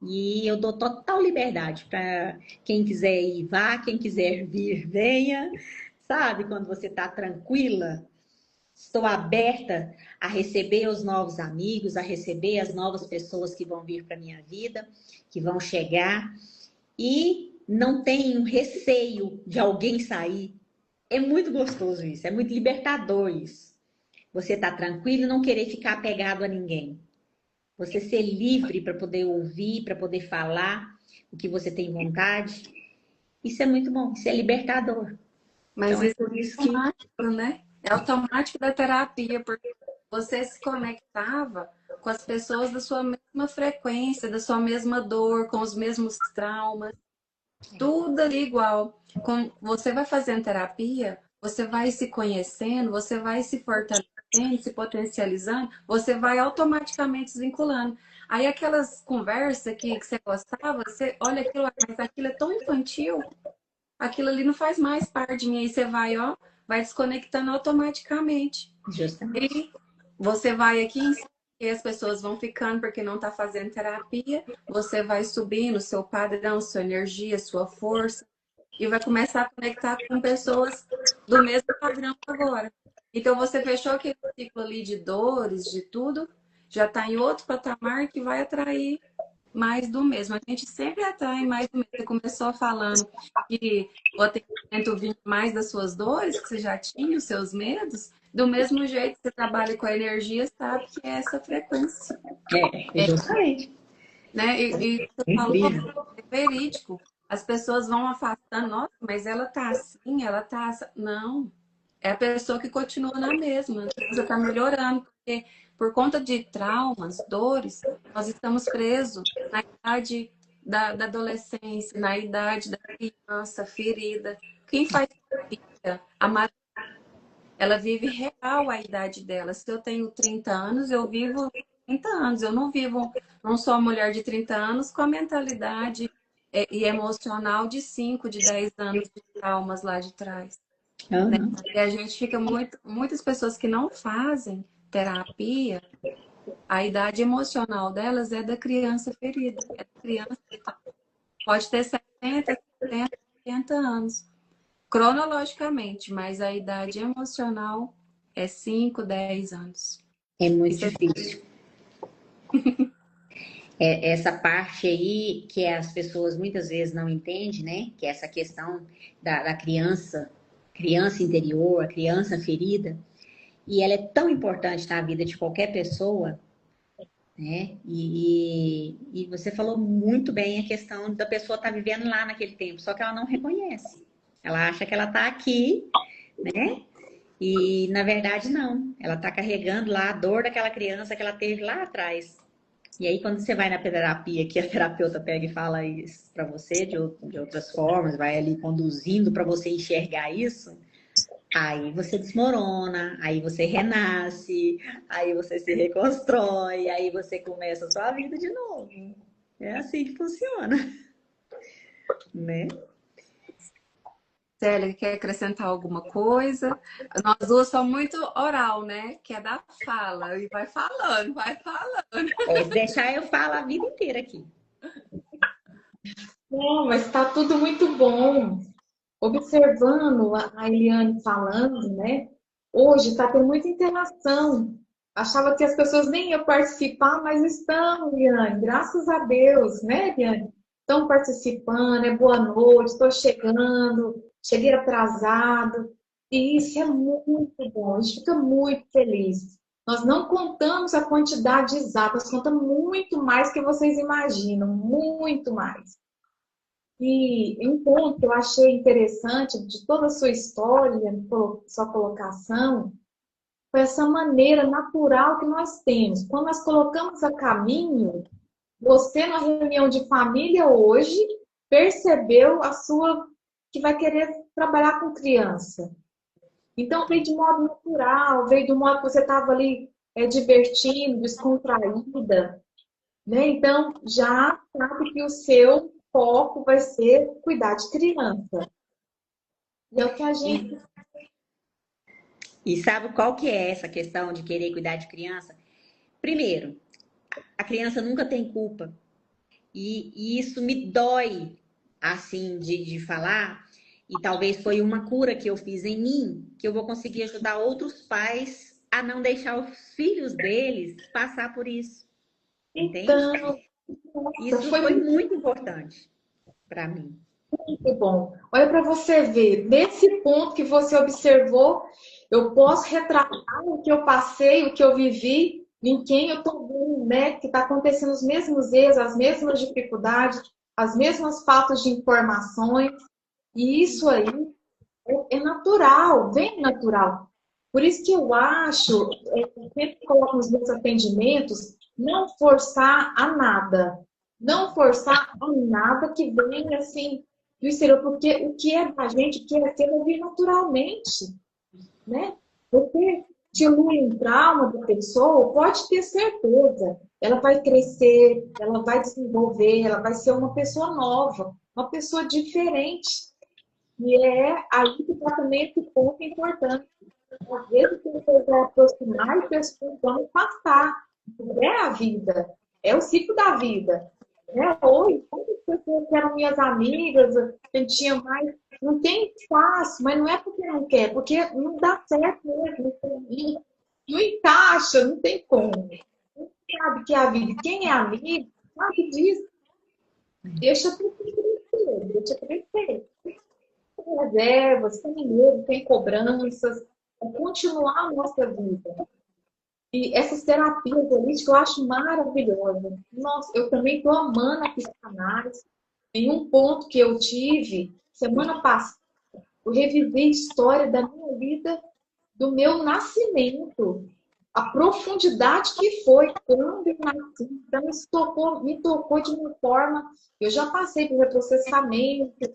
E eu dou total liberdade para quem quiser ir, vá, quem quiser vir, venha. Sabe, quando você está tranquila, estou aberta a receber os novos amigos, a receber as novas pessoas que vão vir para minha vida, que vão chegar. E não tenho receio de alguém sair. É muito gostoso isso, é muito libertador isso. Você tá tranquilo e não querer ficar apegado a ninguém. Você ser livre para poder ouvir, para poder falar o que você tem vontade. Isso é muito bom, isso é libertador.
Mas
Então é
isso
por
é
isso que
automático, né? É automático da terapia, porque você se conectava com as pessoas da sua mesma frequência, da sua mesma dor, com os mesmos traumas, tudo ali igual. Você vai fazendo terapia, você vai se conhecendo, você vai se fortalecendo, se potencializando, você vai automaticamente desvinculando. Aí aquelas conversas que você gostava, você olha aquilo, mas aquilo é tão infantil, aquilo ali não faz mais parte de mim. Aí você vai, ó, vai desconectando automaticamente.
justamente.
E você vai aqui em cima, e as pessoas vão ficando porque não está fazendo terapia, você vai subindo o seu padrão, sua energia, sua força, e vai começar a conectar com pessoas do mesmo padrão agora. Então você fechou aquele ciclo ali de dores, de tudo, já está em outro patamar que vai atrair mais do mesmo. A gente sempre atrai mais do mesmo. Você começou falando que o atendimento vinha mais das suas dores, que você já tinha, os seus medos. Do mesmo jeito que você trabalha com a energia, sabe que é essa frequência.
Justamente.
Né? E você falou,
Incrível.
é verídico. As pessoas vão afastando, nossa, mas ela tá assim, ela tá assim. Não, é a pessoa que continua na mesma. A coisa está melhorando, porque por conta de traumas, dores, nós estamos presos na idade da adolescência, na idade da criança ferida. Quem faz terapia, ela vive real a idade dela. Se eu tenho 30 anos, eu vivo 30 anos. Eu não vivo, não sou uma mulher de 30 anos com a mentalidade e emocional de 5, de 10 anos de traumas lá de trás. Né?
Uhum.
E a gente fica muitas pessoas que não fazem terapia, a idade emocional delas é da criança ferida, é da criança que pode ter 70, 70, 80 anos, cronologicamente, mas a idade emocional é 5, 10 anos.
É muito
Isso é
difícil. Essa parte aí que as pessoas muitas vezes não entendem, né? Que é essa questão da criança, criança interior, a criança ferida. E ela é tão importante na vida de qualquer pessoa, né? E você falou muito bem a questão da pessoa estar vivendo lá naquele tempo, só que ela não reconhece. Ela acha que ela está aqui, né? E na verdade não. Ela está carregando lá a dor daquela criança que ela teve lá atrás. E aí, quando você vai na terapia, que a terapeuta pega e fala isso para você de outras formas, vai ali conduzindo para você enxergar isso, aí você desmorona, aí você renasce, aí você se reconstrói, aí você começa a sua vida de novo. É assim que funciona, né?
Célia, quer acrescentar alguma coisa? Nós duas somos muito oral, né? Que é da fala. E vai falando, vai falando.
Se deixar, eu falo a vida inteira aqui.
Não, mas está tudo muito bom. Observando a Eliane falando, né? Hoje está tendo muita interação Achava que as pessoas nem iam participar, mas estão, Liane, graças a Deus, né, Liane? Estão participando, é boa noite, estou chegando, cheguei atrasado. E isso é muito bom, a gente fica muito feliz. Nós não contamos a quantidade exata, nós contamos muito mais que vocês imaginam, muito mais. E um ponto que eu achei interessante de toda a sua história, sua colocação, foi essa maneira natural que nós temos. Quando nós colocamos a caminho, você na reunião de família hoje percebeu a sua que vai querer trabalhar com criança. Então veio de modo natural, veio do modo que você estava ali divertindo, descontraída, né? Então já sabe que o seu foco vai ser cuidar de criança. E é o que a gente.
E sabe qual que é essa questão de querer cuidar de criança? Primeiro, a criança nunca tem culpa. E isso me dói, assim, de falar. E talvez foi uma cura que eu fiz em mim, que eu vou conseguir ajudar outros pais a não deixar os filhos deles passar por isso. Entende?
Então,
Isso foi muito importante para mim.
Muito bom. Olha para você ver, nesse ponto que você observou, eu posso retratar o que eu passei, o que eu vivi, em quem eu estou vendo, né? Que está acontecendo os mesmos erros, as mesmas dificuldades, as mesmas faltas de informações. E isso aí é natural, bem natural. Por isso que eu acho, sempre coloco nos meus atendimentos, não forçar a nada. Não forçar a nada que venha assim do exterior, porque o que é da gente, o que é seu, vir naturalmente, né? Você dilui um trauma da pessoa, pode ter certeza. Ela vai crescer, ela vai desenvolver, ela vai ser uma pessoa nova, uma pessoa diferente. E é aí que está também esse ponto importante. Às vezes você vai aproximar e pessoas vão afastar. É a vida, é o ciclo da vida. Hoje, quantas pessoas eram minhas amigas, eu tinha mais. Não tem espaço, mas não é porque não quer, porque não dá certo mesmo. Não encaixa, não tem como. Quem sabe que é a vida, quem é amigo, sabe disso. Deixa tudo crescer, deixa crescer. Tem reservas, tem medo, tem cobranças. É continuar a nossa vida. E essas terapias holísticas eu acho maravilhosas. Nossa, eu também estou amando a psicanálise. Em um ponto que eu tive, semana passada, eu revivi a história da minha vida, do meu nascimento. A profundidade que foi quando eu nasci. Então, isso me tocou de uma forma. Eu já passei por reprocessamento,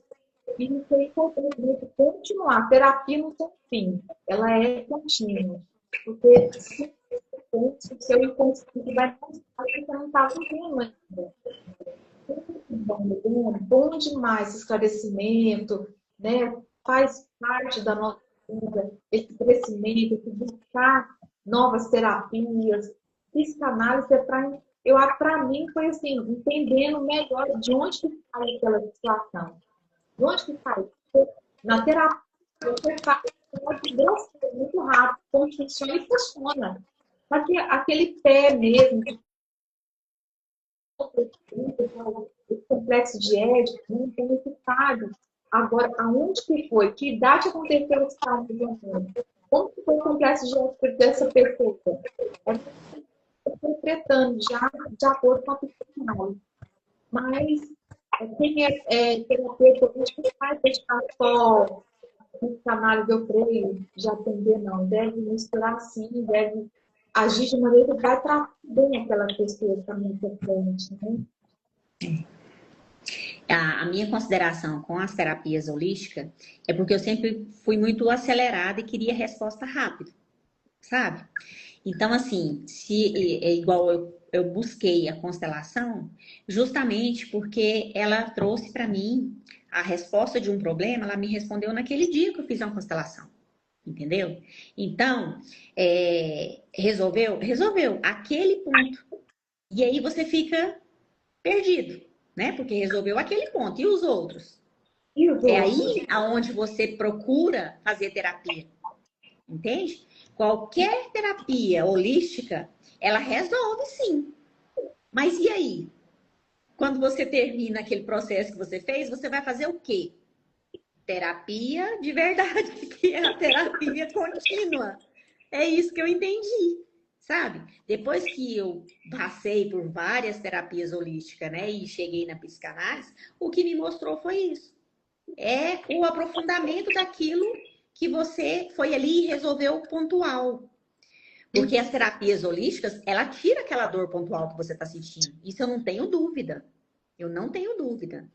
e não foi importante continuar. A terapia não tem fim, ela é contínua. Porque o seu inconsciente vai mostrar que você não está vivendo ainda. Bom demais esse esclarecimento, né? Faz parte da nossa vida, esse crescimento, esse buscar novas terapias. Psicanálise é para mim foi assim, entendendo melhor de onde que sai aquela situação. De onde que sai? Na terapia, você faz muito rápido, como funciona e funciona. Porque aquele pé mesmo, o complexo de Édipo, não tem muito sabe. Agora, aonde que foi? Que idade aconteceu esse trauma do mundo? Como que foi o complexo de Édipo dessa pessoa? Interpretando já de acordo com a psicanálise. Mas quem é terapeuta, a gente não vai deixar só psicanálise, eu creio, de atender, não. Deve misturar sim, deve agir de maneira que vai tratar bem aquela pessoa que está muito frente, né?
A minha consideração com as terapias holísticas é porque eu sempre fui muito acelerada e queria resposta rápida, sabe? Então, assim, se é igual eu busquei a constelação, justamente porque ela trouxe para mim a resposta de um problema, ela me respondeu naquele dia que eu fiz uma constelação, entendeu? Então, resolveu aquele ponto. E aí você fica perdido, né? Porque resolveu aquele ponto. E os outros?
E os outros?
É aí aonde você procura fazer terapia, entende? Qualquer terapia holística, ela resolve sim. Mas e aí? Quando você termina aquele processo que você fez, você vai fazer o quê? Terapia de verdade, que é a terapia contínua. É isso que eu entendi, sabe? Depois que eu passei por várias terapias holísticas, né, e cheguei na psicanálise, o que me mostrou foi isso. É o aprofundamento daquilo que você foi ali e resolveu pontual. Porque as terapias holísticas, ela tira aquela dor pontual que você está sentindo. Isso eu não tenho dúvida. Eu não tenho dúvida.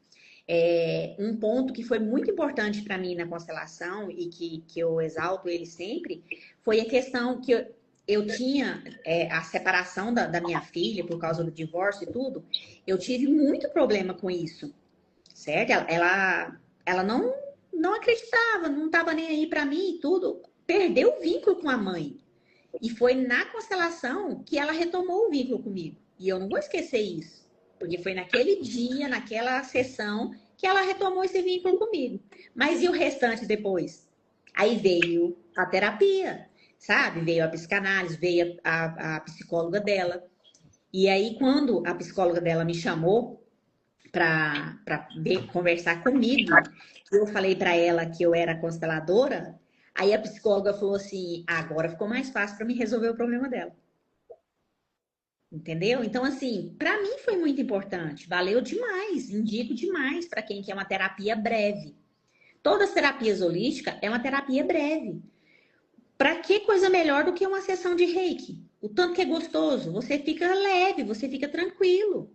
Um ponto que foi muito importante para mim na constelação e que eu exalto ele sempre foi a questão que eu tinha a separação da minha filha por causa do divórcio e tudo. Eu tive muito problema com isso, certo? Ela não acreditava, não estava nem aí para mim e tudo. Perdeu o vínculo com a mãe. E foi na constelação que ela retomou o vínculo comigo. E eu não vou esquecer isso. Porque foi naquele dia, naquela sessão, que ela retomou esse vínculo comigo. Mas e o restante depois? Aí veio a terapia, sabe? Veio a psicanálise, veio a psicóloga dela. E aí, quando a psicóloga dela me chamou para conversar comigo, eu falei para ela que eu era consteladora, aí a psicóloga falou assim: agora ficou mais fácil para me resolver o problema dela. Entendeu? Então, assim, para mim foi muito importante. Valeu demais. Indico demais para quem quer uma terapia breve. Todas as terapias holísticas é uma terapia breve. Para que coisa melhor do que uma sessão de reiki? O tanto que é gostoso. Você fica leve, você fica tranquilo.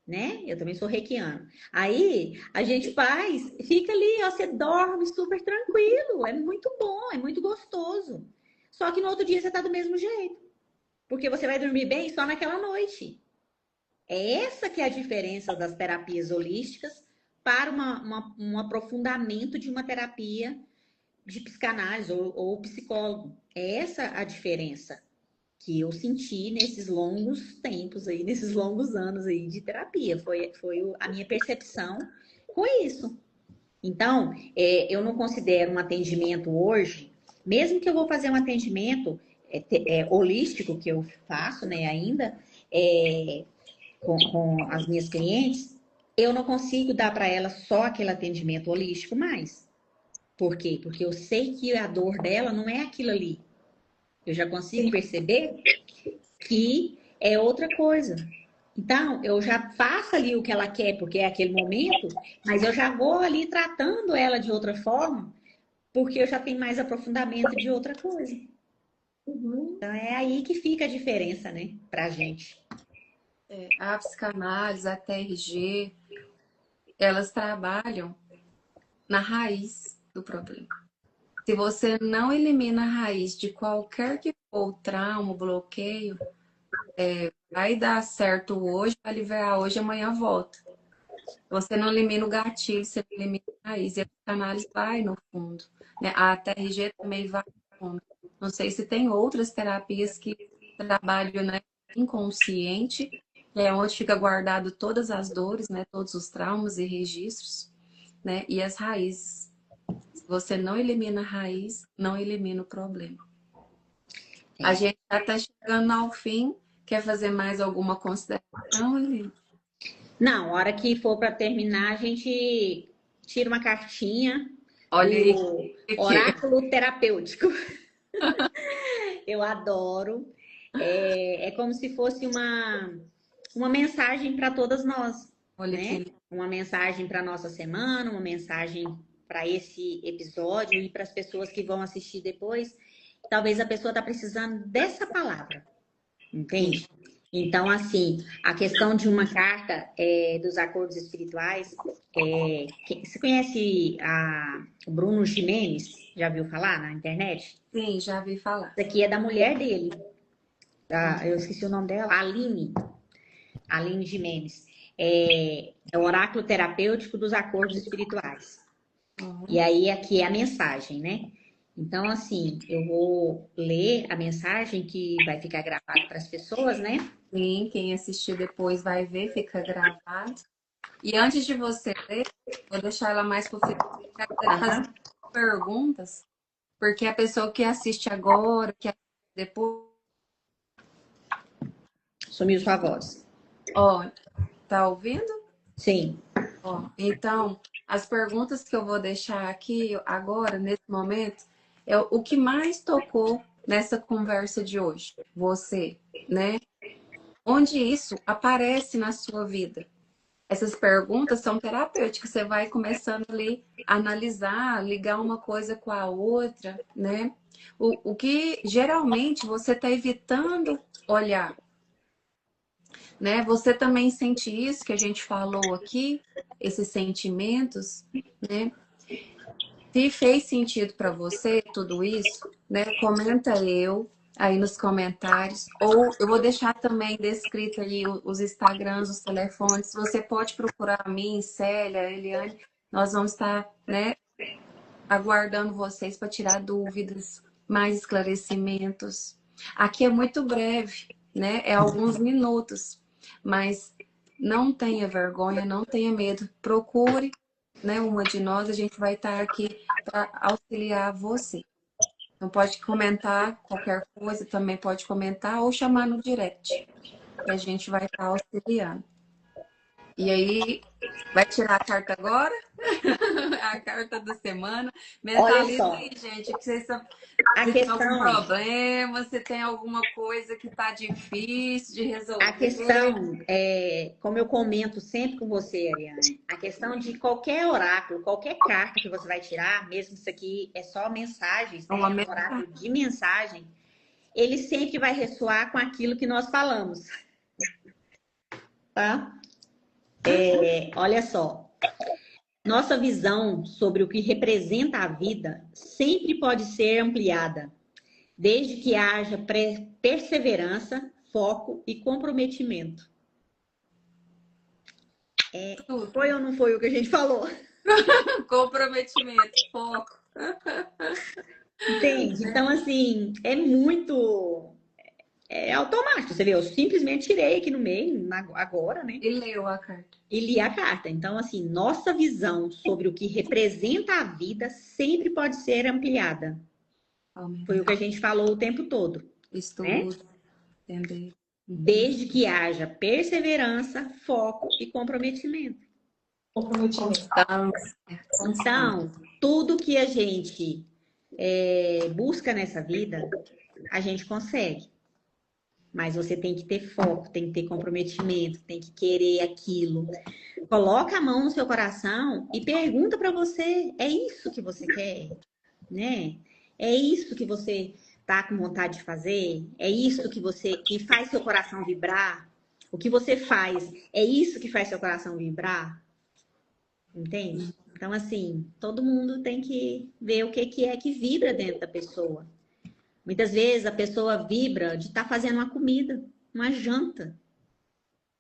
Né? Eu também sou reikiana. Aí a gente faz, fica ali, ó, você dorme super tranquilo. É muito bom, é muito gostoso. Só que no outro dia você tá do mesmo jeito. Porque você vai dormir bem só naquela noite. É essa que é a diferença das terapias holísticas para um aprofundamento de uma terapia de psicanálise ou psicólogo. É essa a diferença que eu senti nesses longos tempos aí, nesses longos anos aí de terapia. Foi a minha percepção com isso. Então, eu não considero um atendimento hoje, mesmo que eu vou fazer um atendimento holístico, que eu faço, né, ainda, com as minhas clientes, eu não consigo dar para elas só aquele atendimento holístico mais. Por quê? Porque eu sei que a dor dela não é aquilo ali. Eu já consigo perceber que é outra coisa. Então, eu já faço ali o que ela quer, porque é aquele momento, mas eu já vou ali tratando ela de outra forma, porque eu já tenho mais aprofundamento de outra coisa. Então, é aí que fica a diferença, né, pra gente.
A psicanálise, a TRG, elas trabalham na raiz do problema. Se você não elimina a raiz de qualquer que for o trauma, o bloqueio, vai dar certo hoje, vai aliviar hoje, amanhã volta. Você não elimina o gatilho, você elimina a raiz. E a psicanálise vai no fundo, né? A TRG também vai no fundo. Não sei se tem outras terapias que trabalham, né, inconsciente, é onde fica guardado todas as dores, né, todos os traumas e registros, né, e as raízes. Se você não elimina a raiz, não elimina o problema. A gente já está chegando ao fim. Quer fazer mais alguma consideração, Aline?
Não, a hora que for para terminar, a gente tira uma cartinha
Olha aí,
do oráculo terapêutico. Eu adoro. É como se fosse uma mensagem para todas nós,
olha
né?
que...
Uma mensagem para nossa semana, uma mensagem para esse episódio e para as pessoas que vão assistir depois. Talvez a pessoa está precisando dessa palavra, entende? Então, assim, a questão de uma carta dos acordos espirituais, você conhece o Bruno Gimenez? Já viu falar na internet?
Sim, já vi falar.
Isso aqui é da mulher dele. Eu esqueci o nome dela. Aline Gimenez. É o oráculo terapêutico dos acordos espirituais. E aí, aqui é a mensagem, né? Então, assim, eu vou ler a mensagem que vai ficar gravada para as pessoas, né?
Sim, quem assistir depois vai ver, fica gravado. E antes de você ler, vou deixar ela mais para o final. Quero fazer perguntas Porque a pessoa que assiste agora, que assiste depois,
Sumiu sua voz.
ó, tá ouvindo?
Sim.
Ó, então, as perguntas que eu vou deixar aqui agora, nesse momento, é o que mais tocou nessa conversa de hoje. Você, né? Onde isso aparece na sua vida? Essas perguntas são terapêuticas. Você vai começando ali a analisar, ligar uma coisa com a outra, né? O que geralmente você está evitando olhar, né? Você também sente isso que a gente falou aqui, esses sentimentos, né? Se fez sentido para você tudo isso, né? Comenta eu aí nos comentários, ou eu vou deixar também descrito aí os Instagrams, os telefones. Você pode procurar a mim, Célia, Eliane. Nós vamos estar, né, aguardando vocês para tirar dúvidas, mais esclarecimentos. Aqui é muito breve, né? É alguns minutos, mas não tenha vergonha, não tenha medo. Procure, né, uma de nós, a gente vai estar aqui para auxiliar você. Então pode comentar qualquer coisa, também pode comentar ou chamar no direct, que a gente vai estar auxiliando. E aí, vai tirar a carta agora? A carta da semana.
Olha
Mentaliza
só,
aí, gente, que vocês estão...
a
Se tem algum
questão,
problema, se tem alguma coisa que tá difícil de
a
resolver.
questão é, como eu comento sempre com você, Ariane, a questão de qualquer oráculo, qualquer carta que você vai tirar, mesmo isso aqui é só mensagens,
É uma
né? É um oráculo de mensagem, ele sempre vai ressoar com aquilo que nós falamos, tá? Olha só, nossa visão sobre o que representa a vida sempre pode ser ampliada, desde que haja perseverança, foco e comprometimento.
tudo.
Foi ou não foi o que a gente falou?
Comprometimento, foco.
Entende? Então, assim, é muito. É automático. Você vê, eu simplesmente tirei aqui no meio, agora, né?
E leu a carta.
E li a carta. Então, assim, nossa visão sobre o que representa a vida sempre pode ser ampliada. Foi o que a gente falou o tempo todo, né?
Estudo, entender.
Desde que haja perseverança, foco e comprometimento.
Comprometimento.
Constância.
Então, tudo que a gente busca nessa vida, a gente consegue. Mas você tem que ter foco, tem que ter comprometimento, tem que querer aquilo. Coloca a mão no seu coração e pergunta para você: é isso que você quer, né? É isso que você tá com vontade de fazer? É isso que faz seu coração vibrar? O que você faz é isso que faz seu coração vibrar? Entende? Então, assim, todo mundo tem que ver o que é que vibra dentro da pessoa. Muitas vezes a pessoa vibra de estar fazendo uma comida, uma janta.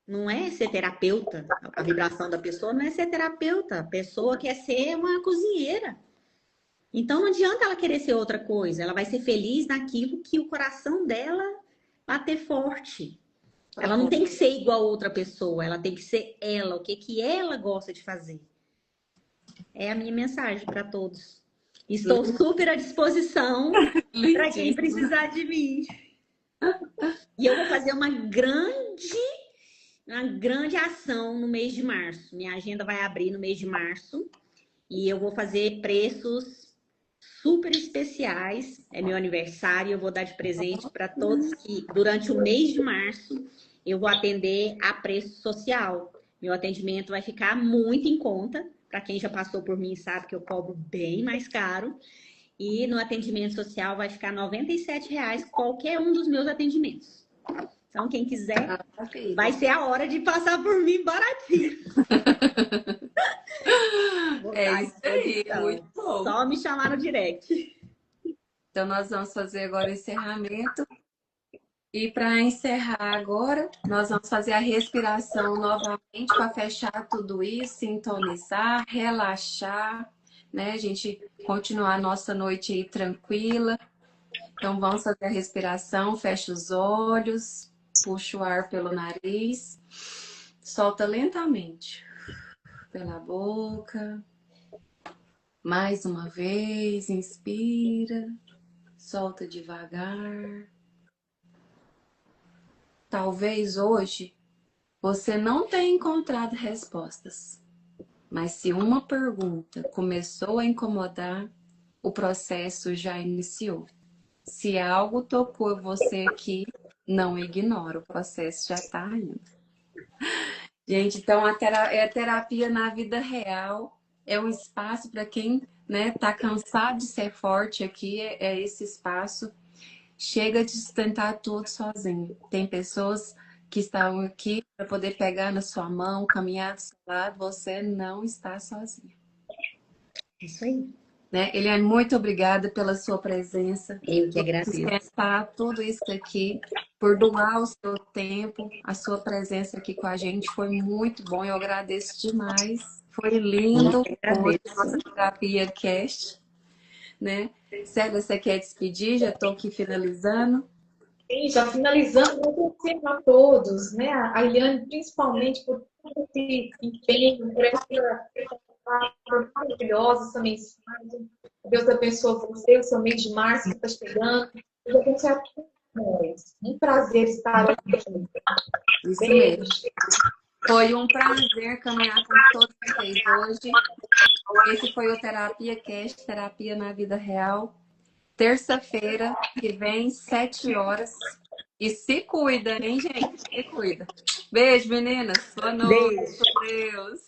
Não é ser terapeuta. A vibração da pessoa não é ser terapeuta. A pessoa quer ser uma cozinheira. Então não adianta ela querer ser outra coisa. Ela vai ser feliz naquilo que o coração dela bater forte. Ela não tem que ser igual a outra pessoa. Ela tem que ser ela. O que ela gosta de fazer. É a minha mensagem para todos. Estou super à disposição para quem precisar de mim. E eu vou fazer uma grande ação no mês de março. Minha agenda vai abrir no mês de março e eu vou fazer preços super especiais. É meu aniversário, eu vou dar de presente para todos que durante o mês de março eu vou atender a preço social. Meu atendimento vai ficar muito em conta. Para quem já passou por mim sabe que eu cobro bem mais caro. E no atendimento social vai ficar R$ 97,00 qualquer um dos meus atendimentos. Então, quem quiser, vai ser a hora de passar por mim baratinho.
É isso aí, muito bom.
Só me chamar no direct.
Então, nós vamos fazer agora o encerramento. E para encerrar agora, nós vamos fazer a respiração novamente para fechar tudo isso, sintonizar, relaxar, né? A gente continuar a nossa noite aí tranquila. Então, vamos fazer a respiração, fecha os olhos, puxa o ar pelo nariz, solta lentamente pela boca. Mais uma vez, inspira, solta devagar. Talvez hoje você não tenha encontrado respostas, mas se uma pergunta começou a incomodar, o processo já iniciou. Se algo tocou você aqui, não ignora, o processo já está indo. Gente, então a terapia na vida real é um espaço para quem tá cansado de ser forte aqui, é esse espaço. Chega de sustentar tudo sozinho. Tem pessoas que estão aqui para poder pegar na sua mão, caminhar do seu lado, você não está sozinho.
Isso aí.
Eliane, muito obrigada pela sua presença,
Eu que
por
agradeço.
sustentar tudo isso aqui, por doar o seu tempo, a sua presença aqui com a gente foi muito bom, eu agradeço demais. Foi lindo hoje a nossa terapia cast, né? Célia, você quer despedir? Já estou aqui finalizando.
Sim, já finalizando, agradecendo a todos, né? A Eliane, principalmente, por todo esse empenho, por essa palavra maravilhosa, essa mensagem. Deus abençoe você, o seu mês de março que está chegando. Deus abençoe a todos nós. Um prazer estar aqui.
Isso
Beijo.
mesmo. Foi um prazer caminhar com todos vocês hoje. Esse foi o Terapia Cast, Terapia na Vida Real. Terça-feira que vem, 7 horas. E se cuida, hein, gente? Se cuida. Beijo, meninas. Boa noite.
Beijo.
Deus.